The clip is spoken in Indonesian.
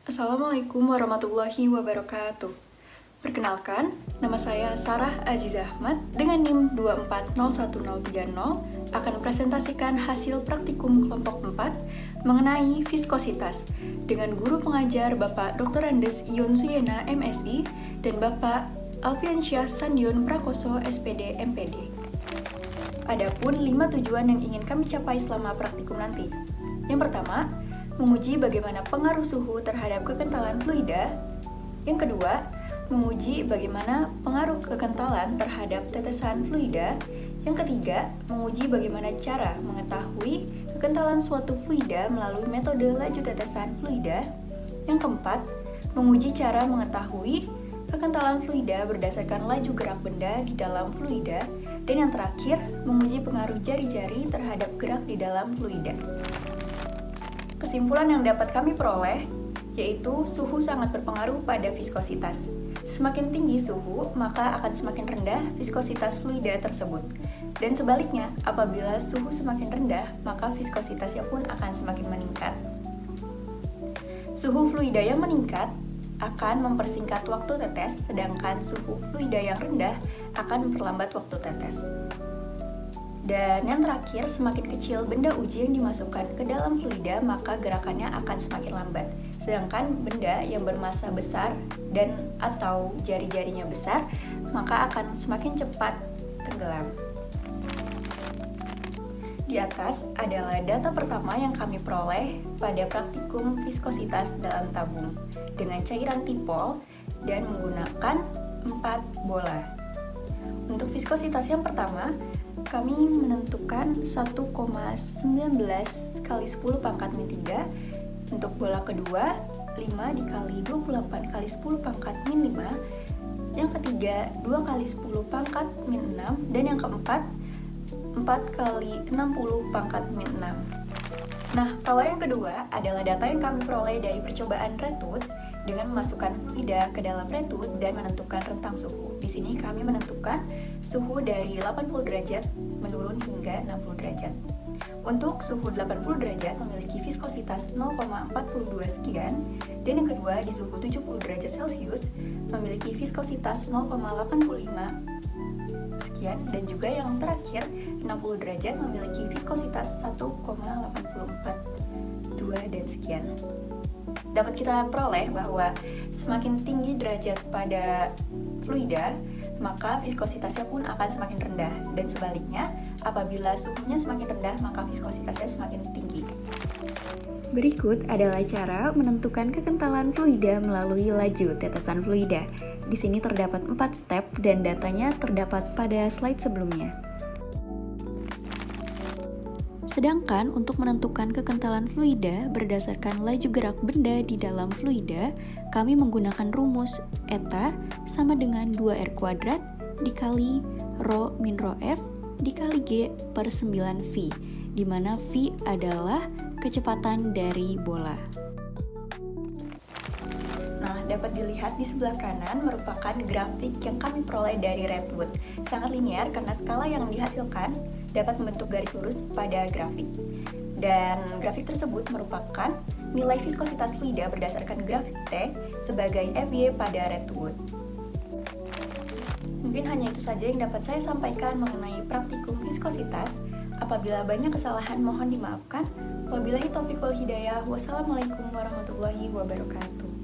Assalamualaikum warahmatullahi wabarakatuh. Perkenalkan, nama saya Sarah Aziza Ahmad dengan NIM 2401030 akan presentasikan hasil praktikum kelompok 4 mengenai viskositas dengan guru pengajar Bapak Dr. Andes Ion Suyena MSI dan Bapak Alfiansyah Sandion Prakoso SPD MPD. Adapun 5 tujuan yang ingin kami capai selama praktikum nanti. Yang pertama, menguji bagaimana pengaruh suhu terhadap kekentalan fluida. Yang kedua, menguji bagaimana pengaruh kekentalan terhadap tetesan fluida. Yang ketiga, menguji bagaimana cara mengetahui kekentalan suatu fluida melalui metode laju tetesan fluida. Yang keempat, menguji cara mengetahui kekentalan fluida berdasarkan laju gerak benda di dalam fluida. Dan yang terakhir, menguji pengaruh jari-jari terhadap gerak di dalam fluida. Kesimpulan yang dapat kami peroleh yaitu suhu sangat berpengaruh pada viskositas. Semakin tinggi suhu, maka akan semakin rendah viskositas fluida tersebut. Dan sebaliknya, apabila suhu semakin rendah, maka viskositasnya pun akan semakin meningkat. Suhu fluida yang meningkat akan mempersingkat waktu tetes, sedangkan suhu fluida yang rendah akan memperlambat waktu tetes. Dan yang terakhir, semakin kecil benda uji yang dimasukkan ke dalam fluida, maka gerakannya akan semakin lambat. Sedangkan benda yang bermassa besar dan atau jari-jarinya besar, maka akan semakin cepat tenggelam. Di atas adalah data pertama yang kami peroleh pada praktikum viskositas dalam tabung dengan cairan tipol dan menggunakan 4 bola. Untuk viskositas yang pertama, kami menentukan 1,19 kali 10 pangkat min 3. Untuk bola kedua, 5 dikali 28 kali 10 pangkat min 5. Yang ketiga, 2 kali 10 pangkat min 6. Dan yang keempat, 4 kali 60 pangkat min 6. Nah, kalau yang kedua adalah data yang kami peroleh dari percobaan retut dengan memasukkan fluida ke dalam retut dan menentukan rentang suhu. Di sini kami menentukan suhu dari 80 derajat menurun hingga 60 derajat. Untuk suhu 80 derajat memiliki viskositas 0,42 sekian, dan yang kedua di suhu 70 derajat Celcius memiliki viskositas 0,85 sekian, dan juga yang terakhir 60 derajat memiliki viskositas 1,842 dan sekian. Dapat kita peroleh bahwa semakin tinggi derajat pada fluida, maka viskositasnya pun akan semakin rendah, dan sebaliknya, apabila suhunya semakin rendah, maka viskositasnya semakin tinggi. Berikut adalah cara menentukan kekentalan fluida melalui laju tetesan fluida. Di sini terdapat 4 step dan datanya terdapat pada slide sebelumnya. Sedangkan untuk menentukan kekentalan fluida berdasarkan laju gerak benda di dalam fluida, kami menggunakan rumus eta sama dengan 2R kuadrat dikali rho min rho F dikali G per 9V, di mana V adalah kecepatan dari bola. Nah, dapat dilihat di sebelah kanan merupakan grafik yang kami peroleh dari Redwood. Sangat linear karena skala yang dihasilkan dapat membentuk garis lurus pada grafik. Dan grafik tersebut merupakan nilai viskositas fluida berdasarkan grafik T sebagai FY pada Redwood. Mungkin hanya itu saja yang dapat saya sampaikan mengenai praktikum viskositas. Apabila banyak kesalahan mohon dimaafkan. Wabillahi taufiq wal hidayah. Wassalamualaikum warahmatullahi wabarakatuh.